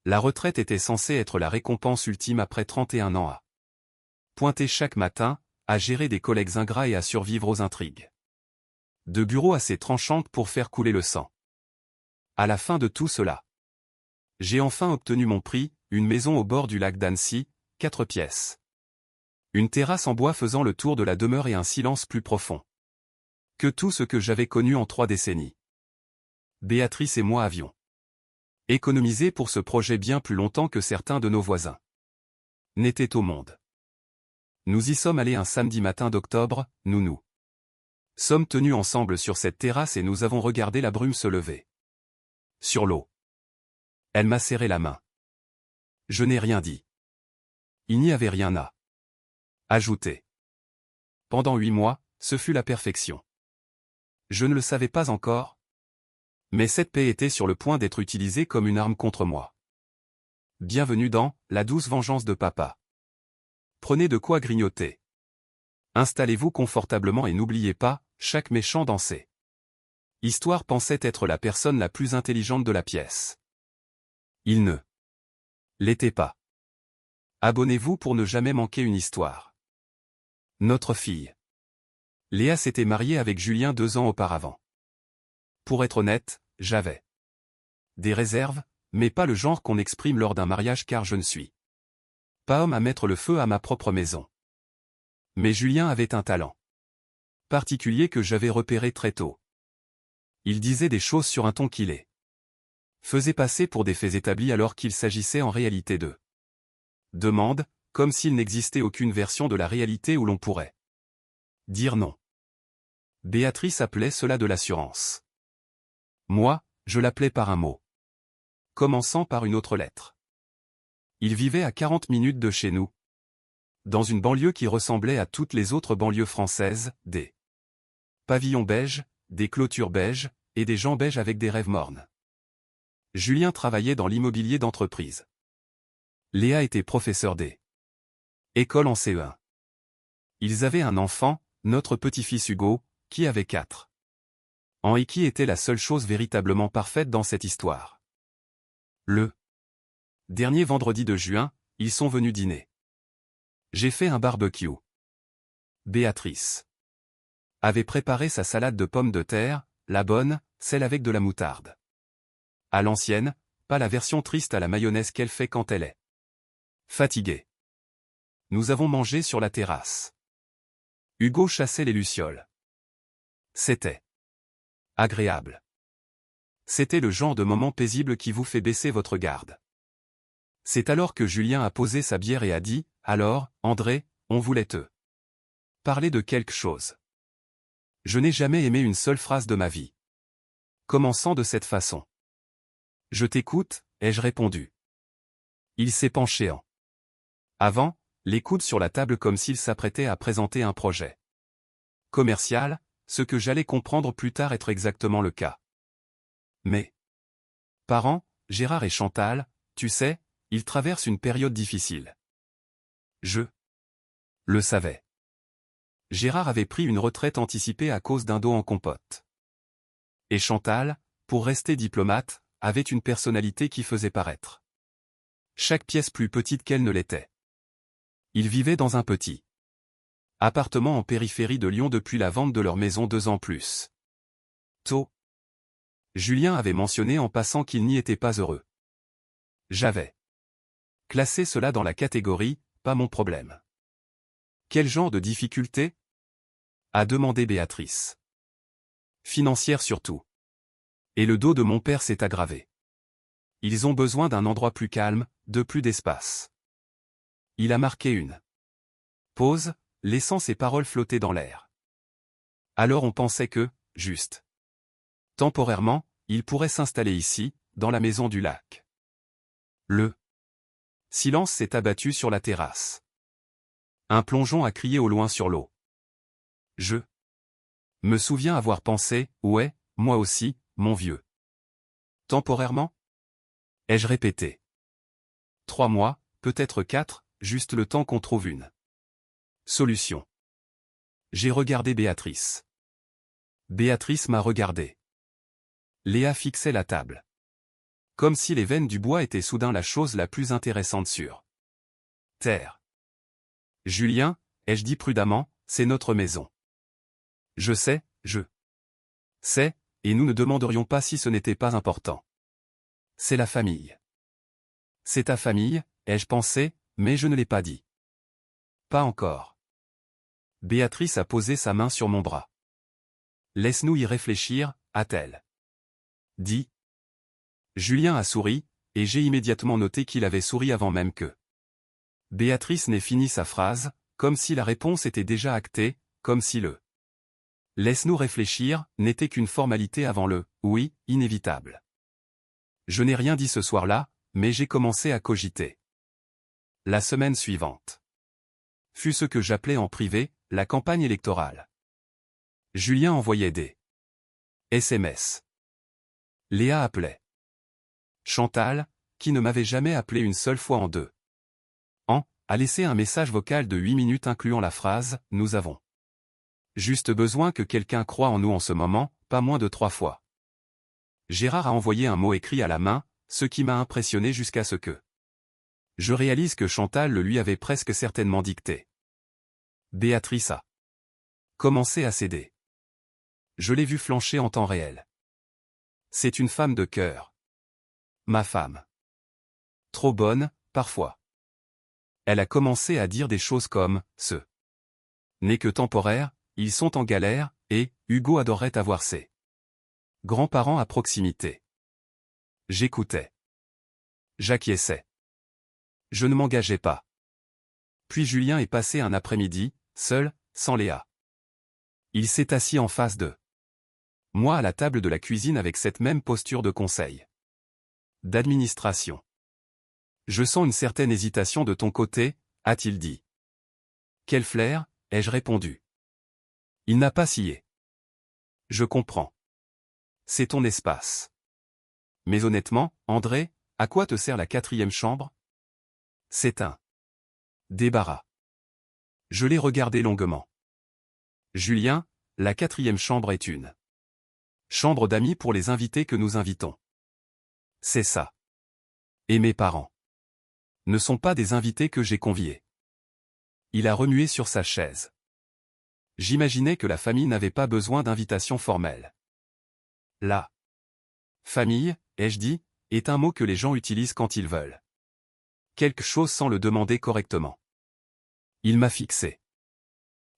La retraite était censée être la récompense ultime après 31 ans à pointer chaque matin, à gérer des collègues ingrats et à survivre aux intrigues de bureaux assez tranchantes pour faire couler le sang. À la fin de tout cela, j'ai enfin obtenu mon prix, une maison au bord du lac d'Annecy, 4 pièces. Une terrasse en bois faisant le tour de la demeure et un silence plus profond que tout ce que j'avais connu en 3 décennies. Béatrice et moi avions économisé pour ce projet bien plus longtemps que certains de nos voisins n'étaient au monde. Nous y sommes allés un samedi matin d'octobre, nous sommes tenus ensemble sur cette terrasse et nous avons regardé la brume se lever sur l'eau. Elle m'a serré la main. Je n'ai rien dit. Il n'y avait rien à ajouter. Pendant 8 mois, ce fut la perfection. Je ne le savais pas encore, mais cette paix était sur le point d'être utilisée comme une arme contre moi. Bienvenue dans la douce vengeance de papa. Prenez de quoi grignoter. Installez-vous confortablement et n'oubliez pas, chaque méchant dans ses histoires pensait être la personne la plus intelligente de la pièce. Il ne l'était pas. Abonnez-vous pour ne jamais manquer une histoire. Notre fille Léa s'était mariée avec Julien 2 ans auparavant. Pour être honnête, j'avais des réserves, mais pas le genre qu'on exprime lors d'un mariage car je ne suis pas homme à mettre le feu à ma propre maison. Mais Julien avait un talent particulier que j'avais repéré très tôt. Il disait des choses sur un ton qui les faisait passer pour des faits établis alors qu'il s'agissait en réalité de demandes, comme s'il n'existait aucune version de la réalité où l'on pourrait dire non. Béatrice appelait cela de l'assurance. Moi, je l'appelais par un mot, commençant par une autre lettre. Il vivait à 40 minutes de chez nous, dans une banlieue qui ressemblait à toutes les autres banlieues françaises, des pavillons beiges, des clôtures beiges, et des gens beiges avec des rêves mornes. Julien travaillait dans l'immobilier d'entreprise. Léa était professeure des écoles en CE1. Ils avaient un enfant, notre petit-fils Hugo, qui avait 4 ans et qui était la seule chose véritablement parfaite dans cette histoire. Le dernier vendredi de juin, ils sont venus dîner. J'ai fait un barbecue. Béatrice avait préparé sa salade de pommes de terre, la bonne, celle avec de la moutarde. À l'ancienne, pas la version triste à la mayonnaise qu'elle fait quand elle est fatiguée. Nous avons mangé sur la terrasse. Hugo chassait les lucioles. C'était agréable. C'était le genre de moment paisible qui vous fait baisser votre garde. C'est alors que Julien a posé sa bière et a dit, « Alors, André, on voulait te parler de quelque chose. » Je n'ai jamais aimé une seule phrase de ma vie commençant de cette façon. « Je t'écoute », ai-je répondu. Il s'est penché en avant, les coudes sur la table comme s'il s'apprêtait à présenter un projet commercial, ce que j'allais comprendre plus tard être exactement le cas. Mes parents, Gérard et Chantal, tu sais, ils traversent une période difficile. Je le savais. Gérard avait pris une retraite anticipée à cause d'un dos en compote. Et Chantal, pour rester diplomate, avait une personnalité qui faisait paraître chaque pièce plus petite qu'elle ne l'était. Ils vivaient dans un petit appartement en périphérie de Lyon depuis la vente de leur maison 2 ans plus tôt. Julien avait mentionné en passant qu'il n'y était pas heureux. J'avais classé cela dans la catégorie « pas mon problème ». Quel genre de difficulté ? A demandé Béatrice. Financière surtout. Et le dos de mon père s'est aggravé. Ils ont besoin d'un endroit plus calme, de plus d'espace. Il a marqué une pause, laissant ses paroles flotter dans l'air. Alors on pensait que, juste temporairement, il pourrait s'installer ici, dans la maison du lac. Le silence s'est abattu sur la terrasse. Un plongeon a crié au loin sur l'eau. Je me souviens avoir pensé, ouais, moi aussi, mon vieux. Temporairement ? Ai-je répété. 3 mois, peut-être 4, juste le temps qu'on trouve une solution. J'ai regardé Béatrice. Béatrice m'a regardé. Léa fixait la table. Comme si les veines du bois étaient soudain la chose la plus intéressante sur terre. Julien, ai-je dit prudemment, c'est notre maison. Je sais, et nous ne demanderions pas si ce n'était pas important. C'est la famille. C'est ta famille, ai-je pensé, mais je ne l'ai pas dit. Pas encore. Béatrice a posé sa main sur mon bras. Laisse-nous y réfléchir, a-t-elle dit. Julien a souri, et j'ai immédiatement noté qu'il avait souri avant même que Béatrice n'ait fini sa phrase, comme si la réponse était déjà actée, comme si le « laisse-nous réfléchir » n'était qu'une formalité avant le « oui » inévitable. Je n'ai rien dit ce soir-là, mais j'ai commencé à cogiter. La semaine suivante fut ce que j'appelais en privé, la campagne électorale. Julien envoyait des SMS. Léa appelait. Chantal, qui ne m'avait jamais appelé une seule fois en 2 ans, a laissé un message vocal de 8 minutes incluant la phrase « Nous avons juste besoin que quelqu'un croie en nous en ce moment, pas moins de 3 fois. » Gérard a envoyé un mot écrit à la main, ce qui m'a impressionné jusqu'à ce que je réalise que Chantal le lui avait presque certainement dicté. Béatrice a commencé à céder. Je l'ai vue flancher en temps réel. C'est une femme de cœur. Ma femme. Trop bonne, parfois. Elle a commencé à dire des choses comme « ce n'est que temporaire, ils sont en galère, et Hugo adorerait avoir ses grands-parents à proximité. » J'écoutais. J'acquiesçais. Je ne m'engageais pas. Puis Julien est passé un après-midi, seul, sans Léa. Il s'est assis en face de moi à la table de la cuisine avec cette même posture de conseil. D'administration. Je sens une certaine hésitation de ton côté, a-t-il dit. Quel flair, ai-je répondu. Il n'a pas scié. Je comprends. C'est ton espace. Mais honnêtement, André, à quoi te sert la 4e chambre? C'est un débarras. Je l'ai regardé longuement. Julien, la 4e chambre est une chambre d'amis pour les invités que nous invitons. C'est ça. Et mes parents ne sont pas des invités que j'ai conviés. Il a remué sur sa chaise. J'imaginais que la famille n'avait pas besoin d'invitation formelle. La famille, ai-je dit, est un mot que les gens utilisent quand ils veulent quelque chose sans le demander correctement. Il m'a fixé.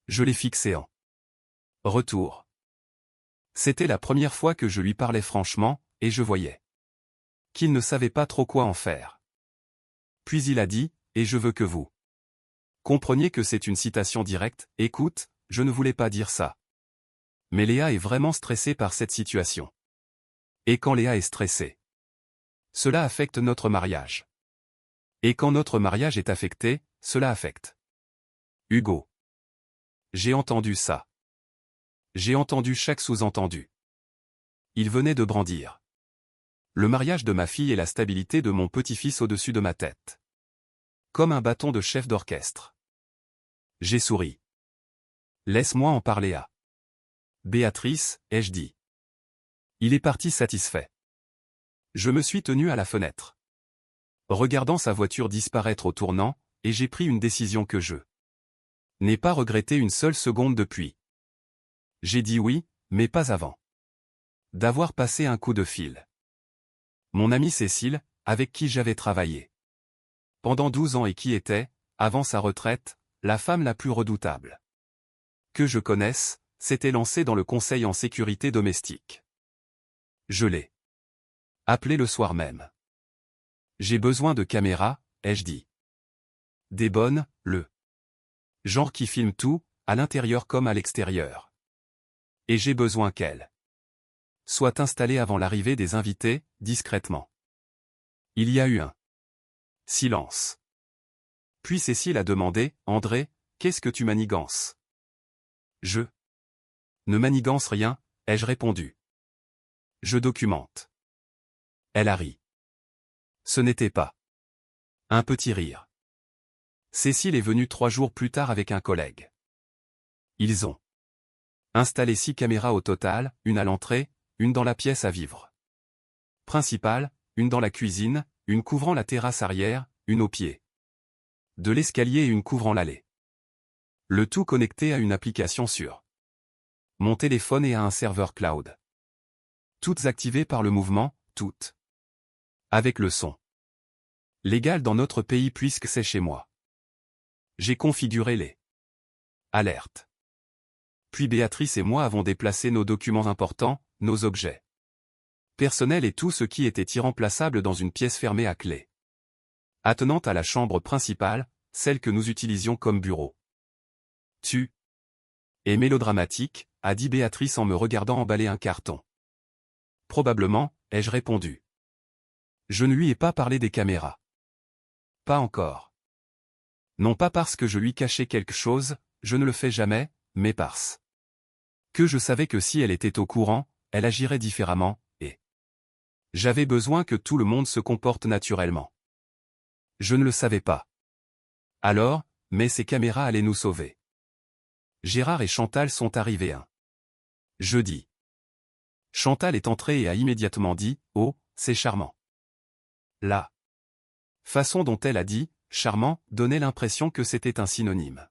Je l'ai fixé en retour. C'était la première fois que je lui parlais franchement, et je voyais qu'il ne savait pas trop quoi en faire. Puis il a dit, et je veux que vous compreniez que c'est une citation directe, écoute, je ne voulais pas dire ça. Mais Léa est vraiment stressée par cette situation. Et quand Léa est stressée, cela affecte notre mariage. Et quand notre mariage est affecté, cela affecte Hugo. J'ai entendu ça. J'ai entendu chaque sous-entendu. Il venait de brandir le mariage de ma fille et la stabilité de mon petit-fils au-dessus de ma tête. Comme un bâton de chef d'orchestre. J'ai souri. Laisse-moi en parler à Béatrice, ai-je dit. Il est parti satisfait. Je me suis tenu à la fenêtre, regardant sa voiture disparaître au tournant, et j'ai pris une décision que je n'ai pas regretté une seule seconde depuis. J'ai dit oui, mais pas avant d'avoir passé un coup de fil. Mon amie Cécile, avec qui j'avais travaillé pendant 12 ans et qui était, avant sa retraite, la femme la plus redoutable que je connaisse, s'était lancée dans le conseil en sécurité domestique. Je l'ai appelée le soir même. J'ai besoin de caméras, ai-je dit. Des bonnes, le genre qui filme tout, à l'intérieur comme à l'extérieur. Et j'ai besoin qu'elle soit installée avant l'arrivée des invités, discrètement. Il y a eu un silence. Puis Cécile a demandé, André, qu'est-ce que tu manigances? Je ne manigance rien, ai-je répondu. Je documente. Elle a ri. Ce n'était pas un petit rire. Cécile est venue 3 jours plus tard avec un collègue. Ils ont installé 6 caméras au total, une à l'entrée, une dans la pièce à vivre principale, une dans la cuisine, une couvrant la terrasse arrière, une au pied de l'escalier et une couvrant l'allée. Le tout connecté à une application sur mon téléphone et à un serveur cloud. Toutes activées par le mouvement, toutes. Avec le son. Légal dans notre pays puisque c'est chez moi. J'ai configuré les alertes. Puis Béatrice et moi avons déplacé nos documents importants, nos objets personnels et tout ce qui était irremplaçable dans une pièce fermée à clé, attenante à la chambre principale, celle que nous utilisions comme bureau. Tu es mélodramatique, a dit Béatrice en me regardant emballer un carton. Probablement, ai-je répondu. Je ne lui ai pas parlé des caméras. Pas encore. Non pas parce que je lui cachais quelque chose, je ne le fais jamais, mais parce que je savais que si elle était au courant, elle agirait différemment, et j'avais besoin que tout le monde se comporte naturellement. Je ne le savais pas. Alors, mais ces caméras allaient nous sauver. Gérard et Chantal sont arrivés un jeudi. Chantal est entrée et a immédiatement dit « Oh, c'est charmant ». La façon dont elle a dit « charmant » donnait l'impression que c'était un synonyme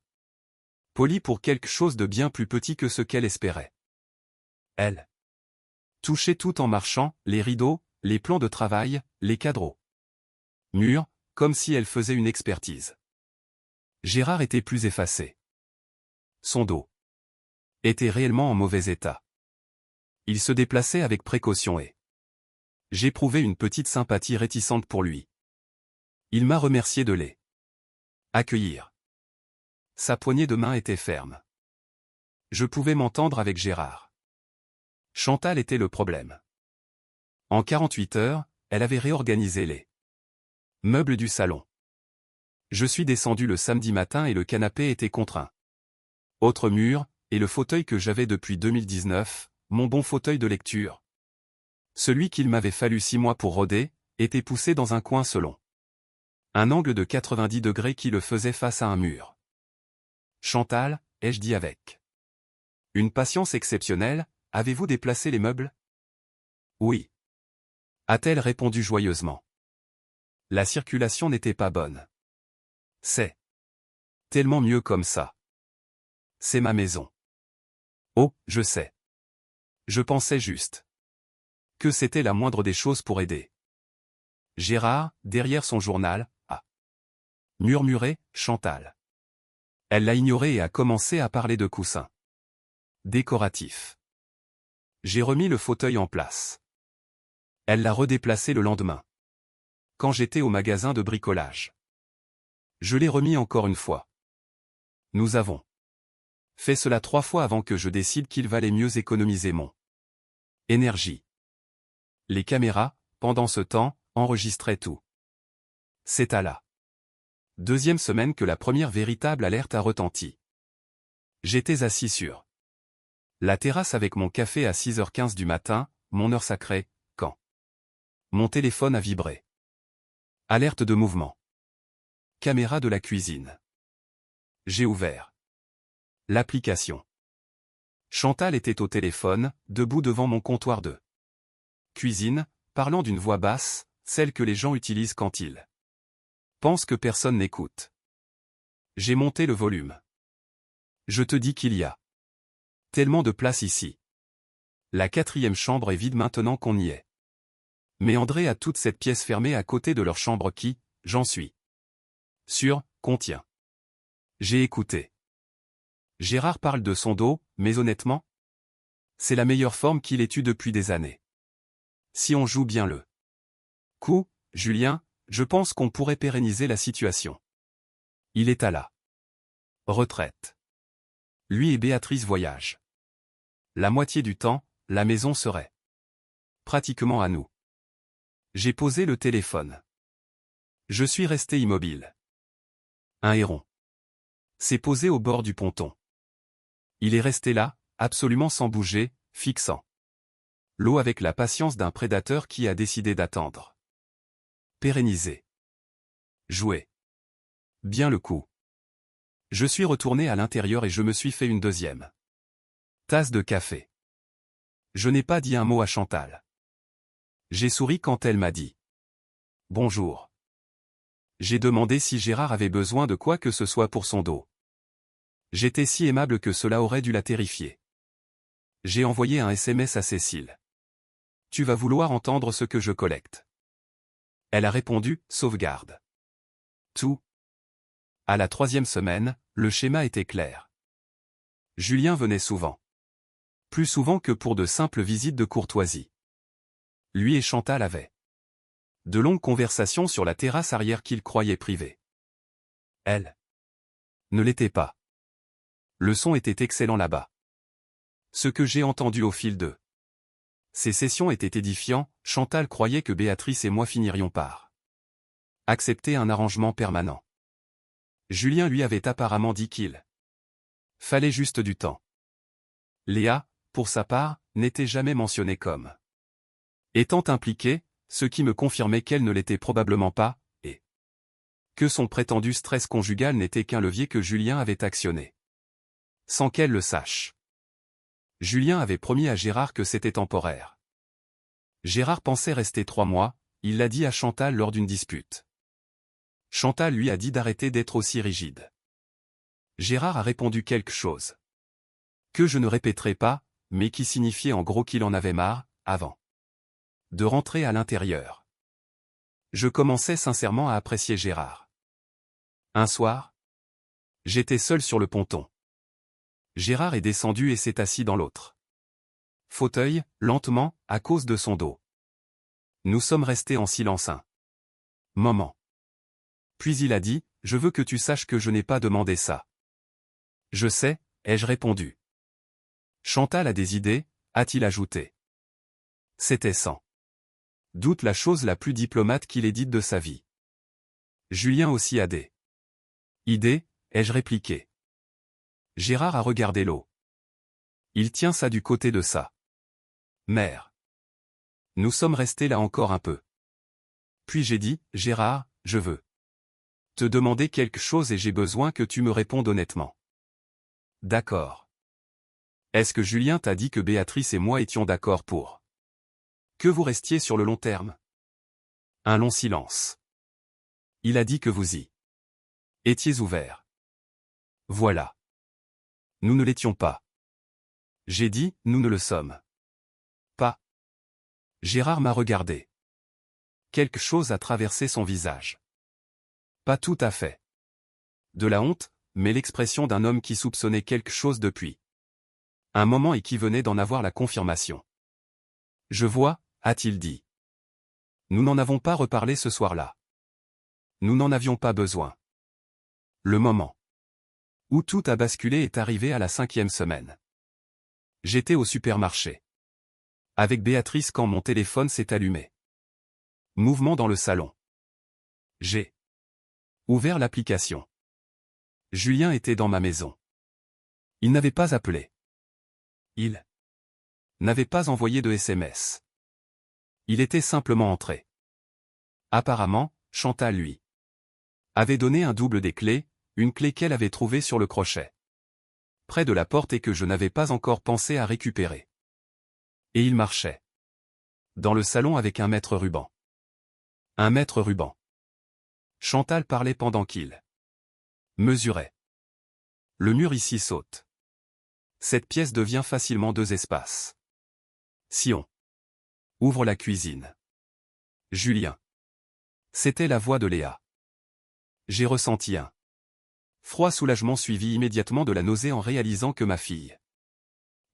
poli pour quelque chose de bien plus petit que ce qu'elle espérait. Elle touchait tout en marchant, les rideaux, les plans de travail, les cadres murs, comme si elle faisait une expertise. Gérard était plus effacé. Son dos était réellement en mauvais état. Il se déplaçait avec précaution et j'éprouvais une petite sympathie réticente pour lui. Il m'a remercié de les accueillir. Sa poignée de main était ferme. Je pouvais m'entendre avec Gérard. Chantal était le problème. En 48 heures, elle avait réorganisé les meubles du salon. Je suis descendu le samedi matin et le canapé était contre un autre mur, et le fauteuil que j'avais depuis 2019, mon bon fauteuil de lecture, celui qu'il m'avait fallu 6 mois pour roder, était poussé dans un coin selon un angle de 90 degrés qui le faisait face à un mur. Chantal, ai-je dit avec une patience exceptionnelle, avez-vous déplacé les meubles? Oui. A-t-elle répondu joyeusement. La circulation n'était pas bonne. C'est tellement mieux comme ça. C'est ma maison. Oh, je sais. Je pensais juste que c'était la moindre des choses pour aider. Gérard, derrière son journal, a murmuré, Chantal. Elle l'a ignoré et a commencé à parler de coussins décoratifs. J'ai remis le fauteuil en place. Elle l'a redéplacé le lendemain, quand j'étais au magasin de bricolage. Je l'ai remis encore une fois. Nous avons fait cela 3 fois avant que je décide qu'il valait mieux économiser mon énergie. Les caméras, pendant ce temps, enregistraient tout. C'est à la 2e semaine que la première véritable alerte a retenti. J'étais assis sur la terrasse avec mon café à 6h15 du matin, mon heure sacrée, quand mon téléphone a vibré. Alerte de mouvement. Caméra de la cuisine. J'ai ouvert l'application. Chantal était au téléphone, debout devant mon comptoir de cuisine, parlant d'une voix basse, celle que les gens utilisent quand ils pensent que personne n'écoute. J'ai monté le volume. Je te dis qu'il y a tellement de place ici. La 4e chambre est vide maintenant qu'on y est. Mais André a toute cette pièce fermée à côté de leur chambre qui, j'en suis sûr, contient. J'ai écouté. Gérard parle de son dos, mais honnêtement, c'est la meilleure forme qu'il ait eue depuis des années. Si on joue bien le coup, Julien, je pense qu'on pourrait pérenniser la situation. Il est à la retraite. Lui et Béatrice voyagent. La moitié du temps, la maison serait pratiquement à nous. J'ai posé le téléphone. Je suis resté immobile. Un héron s'est posé au bord du ponton. Il est resté là, absolument sans bouger, fixant l'eau avec la patience d'un prédateur qui a décidé d'attendre. Pérenniser. Jouer. Bien le coup. Je suis retourné à l'intérieur et je me suis fait une 2e tasse de café. Je n'ai pas dit un mot à Chantal. J'ai souri quand elle m'a dit Bonjour. J'ai demandé si Gérard avait besoin de quoi que ce soit pour son dos. J'étais si aimable que cela aurait dû la terrifier. J'ai envoyé un SMS à Cécile. Tu vas vouloir entendre ce que je collecte. Elle a répondu, sauvegarde. Tout. À la 3e semaine, le schéma était clair. Julien venait souvent. Plus souvent que pour de simples visites de courtoisie. Lui et Chantal avaient de longues conversations sur la terrasse arrière qu'ils croyaient privée. Elle ne l'était pas. Le son était excellent là-bas. Ce que j'ai entendu au fil de ces sessions était édifiant. Chantal croyait que Béatrice et moi finirions par accepter un arrangement permanent. Julien lui avait apparemment dit qu'il fallait juste du temps. Léa, pour sa part, n'était jamais mentionnée comme étant impliquée, ce qui me confirmait qu'elle ne l'était probablement pas, et que son prétendu stress conjugal n'était qu'un levier que Julien avait actionné. Sans qu'elle le sache. Julien avait promis à Gérard que c'était temporaire. Gérard pensait rester 3 mois, il l'a dit à Chantal lors d'une dispute. Chantal lui a dit d'arrêter d'être aussi rigide. Gérard a répondu quelque chose que je ne répéterai pas, mais qui signifiait en gros qu'il en avait marre, avant de rentrer à l'intérieur. Je commençais sincèrement à apprécier Gérard. Un soir, j'étais seul sur le ponton. Gérard est descendu et s'est assis dans l'autre fauteuil, lentement, à cause de son dos. Nous sommes restés en silence un moment. Puis il a dit, « Je veux que tu saches que je n'ai pas demandé ça. » « Je sais, » ai-je répondu. « Chantal a des idées, » a-t-il ajouté. C'était sans doute la chose la plus diplomate qu'il ait dite de sa vie. Julien aussi a des idées, ai-je répliqué. Gérard a regardé l'eau. Il tient ça du côté de sa mère. Nous sommes restés là encore un peu. Puis j'ai dit, Gérard, je veux te demander quelque chose et j'ai besoin que tu me répondes honnêtement. D'accord. Est-ce que Julien t'a dit que Béatrice et moi étions d'accord pour que vous restiez sur le long terme? Un long silence. Il a dit que vous y étiez ouvert. Voilà. Nous ne l'étions pas. J'ai dit, nous ne le sommes pas. Gérard m'a regardé. Quelque chose a traversé son visage. Pas tout à fait. De la honte, mais l'expression d'un homme qui soupçonnait quelque chose depuis un moment et qui venait d'en avoir la confirmation. Je vois, a-t-il dit. Nous n'en avons pas reparlé ce soir-là. Nous n'en avions pas besoin. Le moment où tout a basculé est arrivé à la 5e semaine. J'étais au supermarché avec Béatrice quand mon téléphone s'est allumé. Mouvement dans le salon. J'ai ouvert l'application. Julien était dans ma maison. Il n'avait pas appelé. Il n'avait pas envoyé de SMS. Il était simplement entré. Apparemment, Chantal lui avait donné un double des clés, une clé qu'elle avait trouvée sur le crochet près de la porte et que je n'avais pas encore pensé à récupérer. Et il marchait dans le salon avec un mètre ruban. Un mètre ruban. Chantal parlait pendant qu'il mesurait. Le mur ici saute. Cette pièce devient facilement 2 espaces. Si on ouvre la cuisine. Julien. C'était la voix de Léa. J'ai ressenti un froid soulagement suivi immédiatement de la nausée en réalisant que ma fille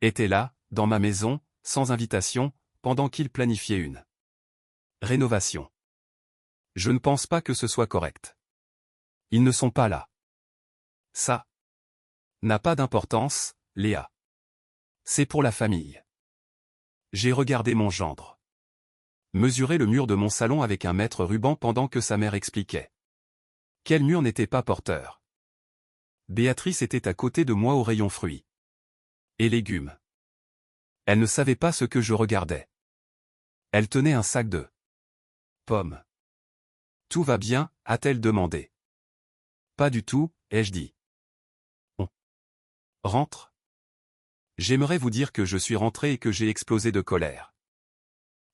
était là, dans ma maison, sans invitation, pendant qu'il planifiait une rénovation. Je ne pense pas que ce soit correct. Ils ne sont pas là. Ça n'a pas d'importance, Léa. C'est pour la famille. J'ai regardé mon gendre mesurer le mur de mon salon avec un mètre ruban pendant que sa mère expliquait. Quel mur n'était pas porteur? Béatrice était à côté de moi au rayon fruits et légumes. Elle ne savait pas ce que je regardais. Elle tenait un sac de pommes. Tout va bien, a-t-elle demandé. Pas du tout, ai-je dit. On rentre? J'aimerais vous dire que je suis rentré et que j'ai explosé de colère.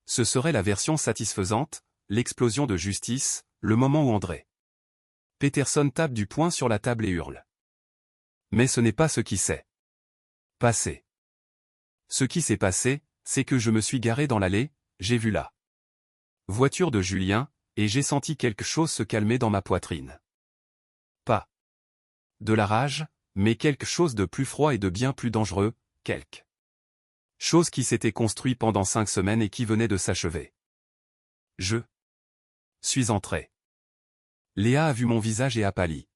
Ce serait la version satisfaisante, l'explosion de justice, le moment où André Peterson tape du poing sur la table et hurle. Mais ce n'est pas ce qui s'est passé. Ce qui s'est passé, c'est que je me suis garé dans l'allée, j'ai vu la voiture de Julien, et j'ai senti quelque chose se calmer dans ma poitrine. Pas de la rage, mais quelque chose de plus froid et de bien plus dangereux, quelque chose qui s'était construit pendant 5 semaines et qui venait de s'achever. Je suis entré. Léa a vu mon visage et a pâli.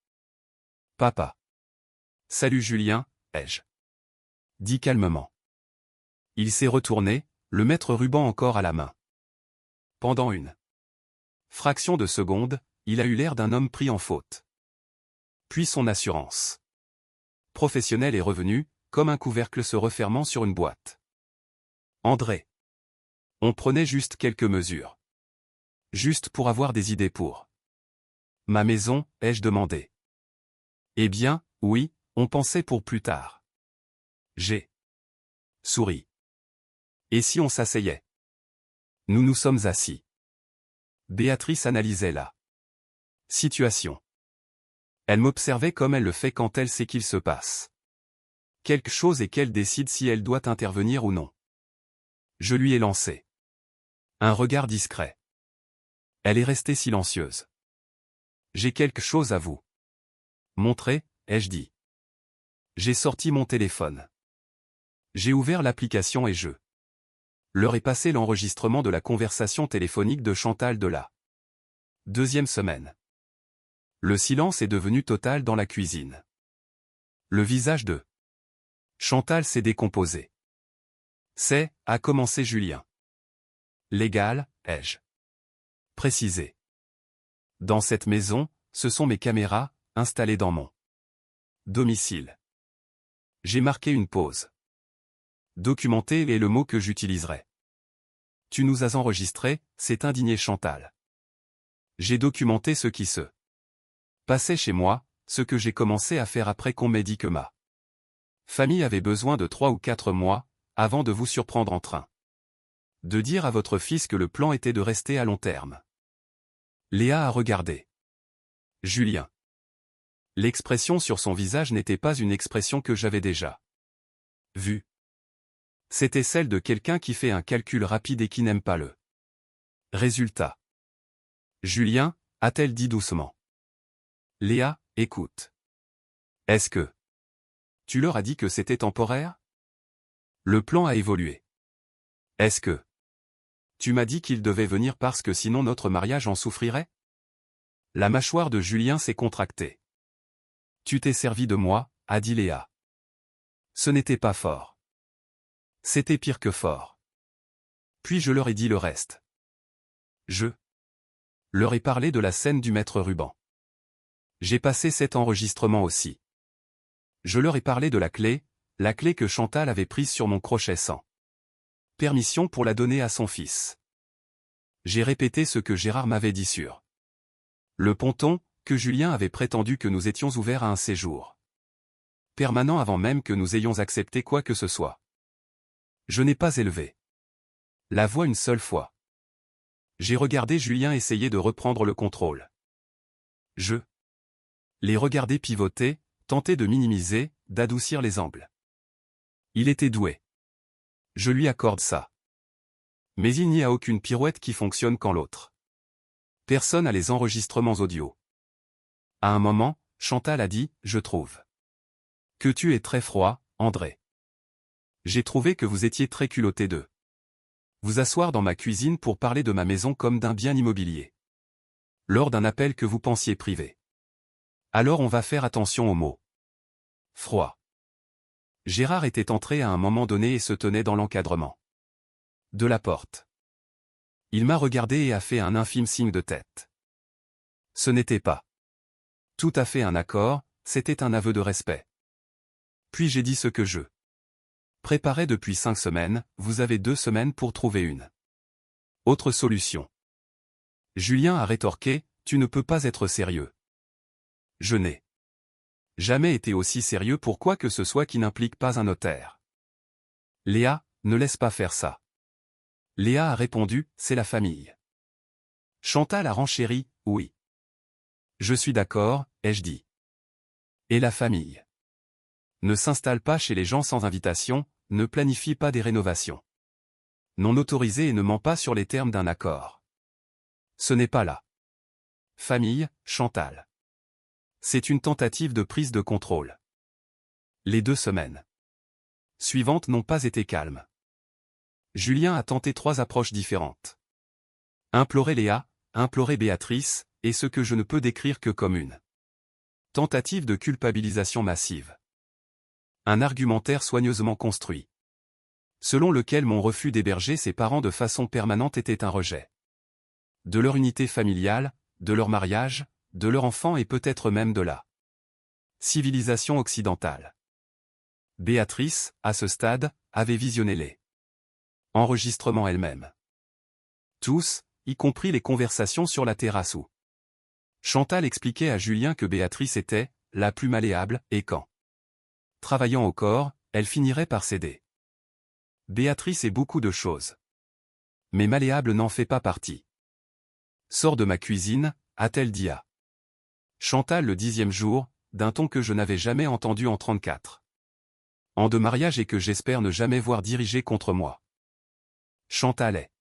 Papa. Salut Julien, ai-je dit calmement. Il s'est retourné, le maître ruban encore à la main. Pendant une fraction de seconde, il a eu l'air d'un homme pris en faute. Puis son assurance professionnelle est revenue, comme un couvercle se refermant sur une boîte. André. On prenait juste quelques mesures. Juste pour avoir des idées pour ma maison, ai-je demandé. Eh bien, oui, on pensait pour plus tard. J'ai souri. Et si on s'asseyait? Nous nous sommes assis. Béatrice analysait la situation. Elle m'observait comme elle le fait quand elle sait qu'il se passe quelque chose et qu'elle décide si elle doit intervenir ou non. Je lui ai lancé un regard discret. Elle est restée silencieuse. J'ai quelque chose à vous montrer, ai-je dit. J'ai sorti mon téléphone. J'ai ouvert l'application et je leur ai passé l'enregistrement de la conversation téléphonique de Chantal de la 2e semaine. Le silence est devenu total dans la cuisine. Le visage de Chantal s'est décomposé. C'est, a commencé Julien. Légal, ai-je précisé. Dans cette maison, ce sont mes caméras, installées dans mon domicile. J'ai marqué une pause. Documenter est le mot que j'utiliserai. Tu nous as enregistrés, s'est indignée Chantal. J'ai documenté ce qui se passait chez moi, ce que j'ai commencé à faire après qu'on m'ait dit que ma famille avait besoin de 3 ou 4 mois, avant de vous surprendre en train de dire à votre fils que le plan était de rester à long terme. Léa a regardé Julien. L'expression sur son visage n'était pas une expression que j'avais déjà vue. C'était celle de quelqu'un qui fait un calcul rapide et qui n'aime pas le résultat. Julien, a-t-elle dit doucement. Léa, écoute. Est-ce que tu leur as dit que c'était temporaire? Le plan a évolué. Est-ce que tu m'as dit qu'il devait venir parce que sinon notre mariage en souffrirait? La mâchoire de Julien s'est contractée. Tu t'es servi de moi, a dit Léa. Ce n'était pas fort. C'était pire que fort. Puis je leur ai dit le reste. Je leur ai parlé de la scène du maître ruban. J'ai passé cet enregistrement aussi. Je leur ai parlé de la clé que Chantal avait prise sur mon crochet sans permission pour la donner à son fils. J'ai répété ce que Gérard m'avait dit sur le ponton, que Julien avait prétendu que nous étions ouverts à un séjour permanent avant même que nous ayons accepté quoi que ce soit. Je n'ai pas élevé la voix une seule fois. J'ai regardé Julien essayer de reprendre le contrôle. Je l'ai regardé pivoter, tenter de minimiser, d'adoucir les angles. Il était doué. Je lui accorde ça. Mais il n'y a aucune pirouette qui fonctionne quand l'autre personne a les enregistrements audio. À un moment, Chantal a dit, je trouve que tu es très froid, André. J'ai trouvé que vous étiez très culotté de vous asseoir dans ma cuisine pour parler de ma maison comme d'un bien immobilier. Lors d'un appel que vous pensiez privé. Alors on va faire attention aux mots. Froid. Gérard était entré à un moment donné et se tenait dans l'encadrement de la porte. Il m'a regardé et a fait un infime signe de tête. Ce n'était pas tout à fait un accord, c'était un aveu de respect. Puis j'ai dit ce que je préparais depuis 5 semaines, vous avez 2 semaines pour trouver une autre solution. Julien a rétorqué, tu ne peux pas être sérieux. Je n'ai jamais été aussi sérieux pour quoi que ce soit qui n'implique pas un notaire. Léa, ne laisse pas faire ça. Léa a répondu, c'est la famille. Chantal a renchéri, oui. Je suis d'accord, ai-je dit. Et la famille ne s'installe pas chez les gens sans invitation, ne planifie pas des rénovations. Non autorisé et ne ment pas sur les termes d'un accord. Ce n'est pas la famille, Chantal. C'est une tentative de prise de contrôle. Les 2 semaines suivantes n'ont pas été calmes. Julien a tenté 3 approches différentes. Implorer Léa, implorer Béatrice, et ce que je ne peux décrire que comme une tentative de culpabilisation massive. Un argumentaire soigneusement construit, selon lequel mon refus d'héberger ses parents de façon permanente était un rejet de leur unité familiale, de leur mariage, de leur enfant et peut-être même de la civilisation occidentale. Béatrice, à ce stade, avait visionné les enregistrements elle-même. Tous, y compris les conversations sur la terrasse où Chantal expliquait à Julien que Béatrice était la plus malléable et qu'en travaillant au corps, elle finirait par céder. Béatrice est beaucoup de choses. Mais malléable n'en fait pas partie. Sors de ma cuisine, a-t-elle dit à Chantal le 10e jour, d'un ton que je n'avais jamais entendu en 34 ans de mariage et que j'espère ne jamais voir diriger contre moi. Chantal est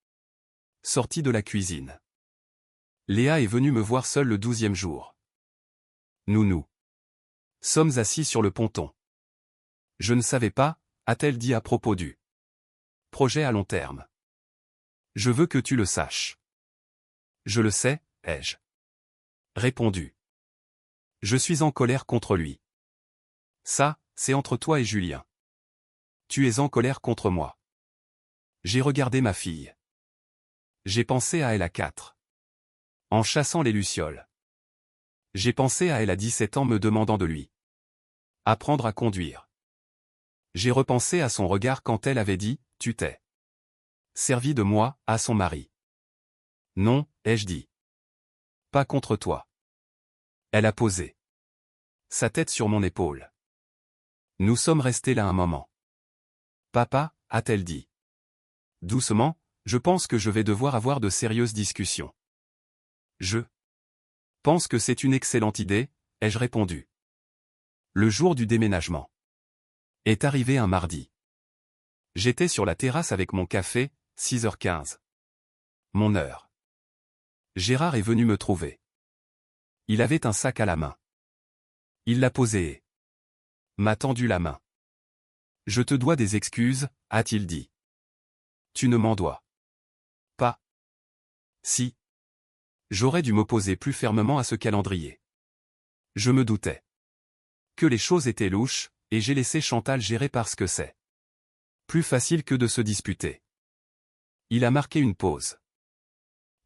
sortie de la cuisine. Léa est venue me voir seule le 12e jour. Nous sommes assis sur le ponton. Je ne savais pas, a-t-elle dit à propos du projet à long terme. Je veux que tu le saches. Je le sais, ai-je répondu. Je suis en colère contre lui. Ça, c'est entre toi et Julien. Tu es en colère contre moi. J'ai regardé ma fille. J'ai pensé à elle à 4 en chassant les lucioles. J'ai pensé à elle à 17 ans me demandant de lui apprendre à conduire. J'ai repensé à son regard quand elle avait dit « Tu t'es servi de moi » à son mari. Non, ai-je dit. Pas contre toi. Elle a posé sa tête sur mon épaule. Nous sommes restés là un moment. Papa, a-t-elle dit. Doucement, je pense que je vais devoir avoir de sérieuses discussions. Je pense que c'est une excellente idée, ai-je répondu. Le jour du déménagement est arrivé un mardi. J'étais sur la terrasse avec mon café, 6h15. Mon heure. Gérard est venu me trouver. Il avait un sac à la main. Il l'a posé et m'a tendu la main. Je te dois des excuses, a-t-il dit. Tu ne m'en dois pas. Si. J'aurais dû m'opposer plus fermement à ce calendrier. Je me doutais que les choses étaient louches, et j'ai laissé Chantal gérer parce que c'est plus facile que de se disputer. Il a marqué une pause.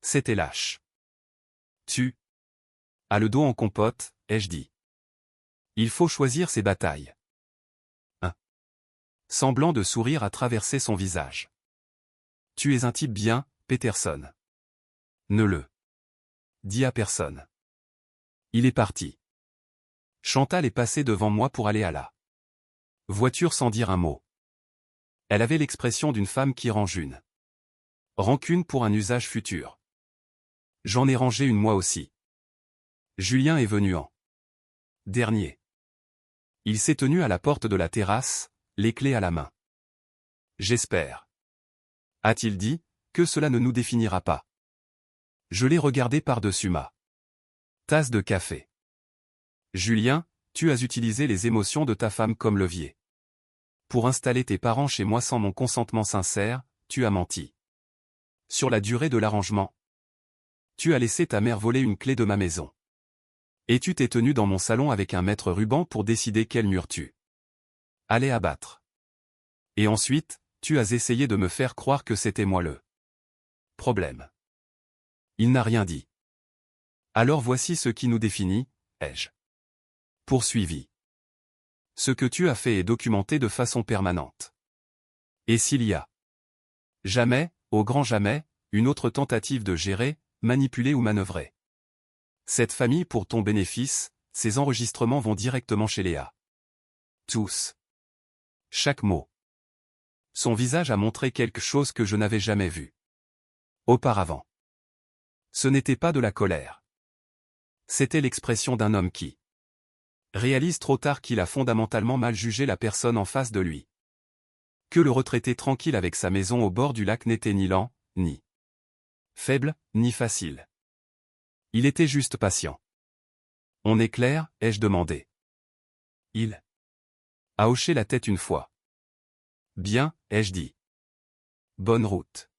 C'était lâche. Tu as le dos en compote, ai-je dit. Il faut choisir ses batailles. Un semblant de sourire a traversé son visage. Tu es un type bien, Peterson. Ne le dis à personne. Il est parti. Chantal est passée devant moi pour aller à la voiture sans dire un mot. Elle avait l'expression d'une femme qui range une rancune pour un usage futur. J'en ai rangé une moi aussi. Julien est venu en dernier. Il s'est tenu à la porte de la terrasse, les clés à la main. J'espère, a-t-il dit, que cela ne nous définira pas. Je l'ai regardé par-dessus ma tasse de café. Julien, tu as utilisé les émotions de ta femme comme levier. Pour installer tes parents chez moi sans mon consentement sincère, tu as menti. Sur la durée de l'arrangement, tu as laissé ta mère voler une clé de ma maison. Et tu t'es tenu dans mon salon avec un mètre ruban pour décider quel mur tu allais abattre. Et ensuite, tu as essayé de me faire croire que c'était moi le problème. Il n'a rien dit. Alors voici ce qui nous définit, ai-je poursuivi. Ce que tu as fait est documenté de façon permanente. Et s'il y a jamais, au grand jamais, une autre tentative de gérer, manipuler ou manœuvrer cette famille pour ton bénéfice, ces enregistrements vont directement chez Léa. Tous. Chaque mot. Son visage a montré quelque chose que je n'avais jamais vu auparavant. Ce n'était pas de la colère. C'était l'expression d'un homme qui réalise trop tard qu'il a fondamentalement mal jugé la personne en face de lui. Que le retraité tranquille avec sa maison au bord du lac n'était ni lent, ni faible, ni facile. Il était juste patient. On est clair, ai-je demandé. Il a hoché la tête une fois. Bien, ai-je dit. Bonne route.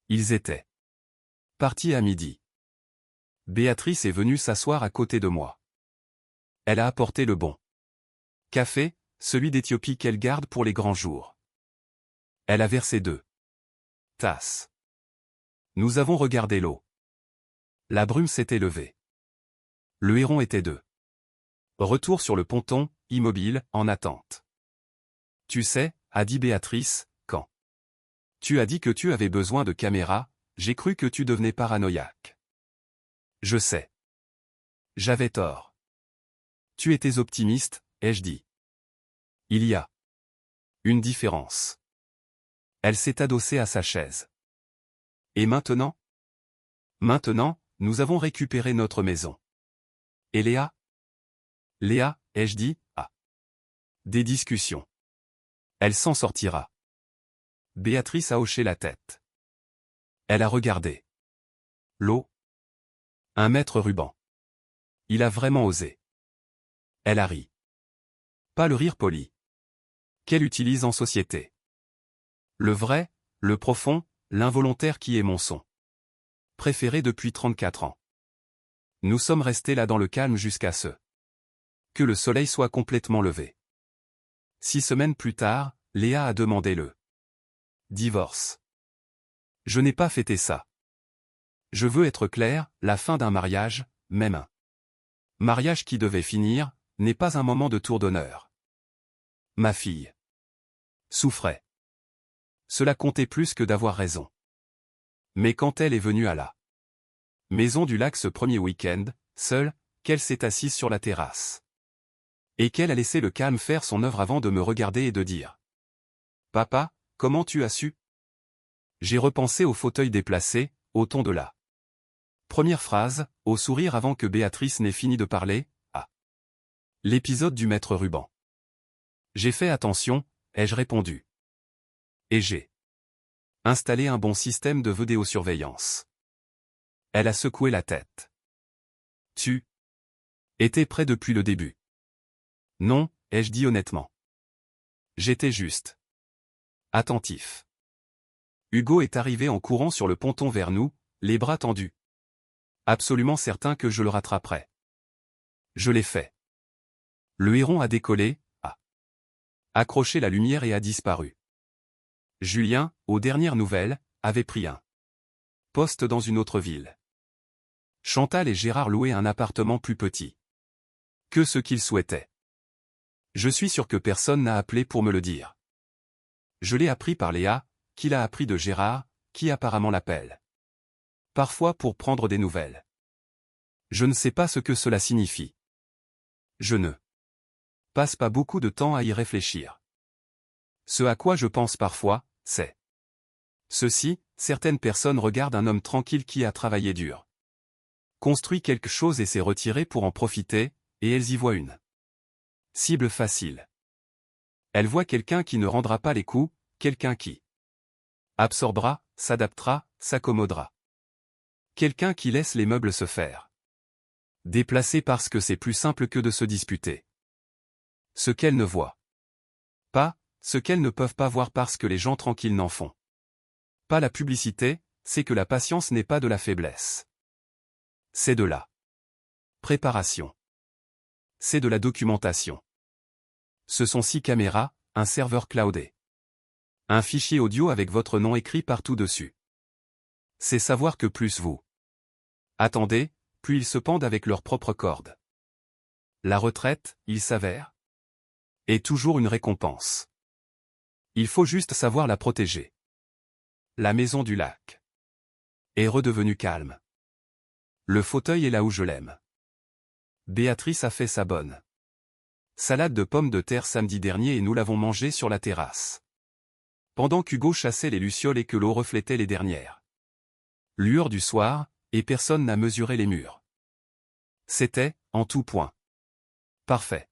Ils étaient partis à midi. Béatrice est venue s'asseoir à côté de moi. Elle a apporté le bon café, celui d'Éthiopie qu'elle garde pour les grands jours. Elle a versé 2 tasses. Nous avons regardé l'eau. La brume s'était levée. Le héron était de retour sur le ponton, immobile, en attente. Tu sais, a dit Béatrice, quand tu as dit que tu avais besoin de caméras, j'ai cru que tu devenais paranoïaque. Je sais. J'avais tort. Tu étais optimiste, ai-je dit. Il y a une différence. Elle s'est adossée à sa chaise. Et maintenant? Maintenant, nous avons récupéré notre maison. Et Léa? Léa, ai-je dit, a des discussions. Elle s'en sortira. Béatrice a hoché la tête. Elle a regardé l'eau. Un maître ruban. Il a vraiment osé. Elle a ri. Pas le rire poli qu'elle utilise en société. Le vrai, le profond, l'involontaire qui est mon son préféré depuis 34 ans. Nous sommes restés là dans le calme jusqu'à ce que le soleil soit complètement levé. 6 semaines plus tard, Léa a demandé le divorce. Je n'ai pas fêté ça. Je veux être clair, la fin d'un mariage, même un mariage qui devait finir, n'est pas un moment de tour d'honneur. Ma fille souffrait. Cela comptait plus que d'avoir raison. Mais quand elle est venue à la maison du lac ce premier week-end, seule, qu'elle s'est assise sur la terrasse. Et qu'elle a laissé le calme faire son œuvre avant de me regarder et de dire « Papa, comment tu as su ?» J'ai repensé au fauteuil déplacé, au ton de la première phrase, au sourire avant que Béatrice n'ait fini de parler, à l'épisode du maître ruban. J'ai fait attention, ai-je répondu. Et j'ai installé un bon système de vidéosurveillance. Elle a secoué la tête. Tu étais prêt depuis le début. Non, ai-je dit honnêtement. J'étais juste attentif. Hugo est arrivé en courant sur le ponton vers nous, les bras tendus. Absolument certain que je le rattraperais. Je l'ai fait. Le héron a décollé, a accroché la lumière et a disparu. Julien, aux dernières nouvelles, avait pris un poste dans une autre ville. Chantal et Gérard louaient un appartement plus petit que ce qu'ils souhaitaient. Je suis sûr que personne n'a appelé pour me le dire. Je l'ai appris par Léa, qui l'a appris de Gérard, qui apparemment l'appelle parfois pour prendre des nouvelles. Je ne sais pas ce que cela signifie. Je ne passe pas beaucoup de temps à y réfléchir. Ce à quoi je pense parfois, c'est ceci, certaines personnes regardent un homme tranquille qui a travaillé dur, construit quelque chose et s'est retiré pour en profiter, et elles y voient une cible facile. Elles voient quelqu'un qui ne rendra pas les coups, quelqu'un qui absorbera, s'adaptera, s'accommodera. Quelqu'un qui laisse les meubles se faire déplacer parce que c'est plus simple que de se disputer. Ce qu'elles ne voient pas, ce qu'elles ne peuvent pas voir parce que les gens tranquilles n'en font pas la publicité, c'est que la patience n'est pas de la faiblesse. C'est de la préparation. C'est de la documentation. Ce sont 6 caméras, un serveur cloudé. Un fichier audio avec votre nom écrit partout dessus. C'est savoir que plus vous attendez, plus ils se pendent avec leurs propres cordes. La retraite, il s'avère, est toujours une récompense. Il faut juste savoir la protéger. La maison du lac est redevenue calme. Le fauteuil est là où je l'aime. Béatrice a fait sa bonne salade de pommes de terre samedi dernier et nous l'avons mangée sur la terrasse. Pendant qu'Hugo chassait les lucioles et que l'eau reflétait les dernières lueurs du soir, Et personne n'a mesuré les murs. C'était, en tout point, parfait.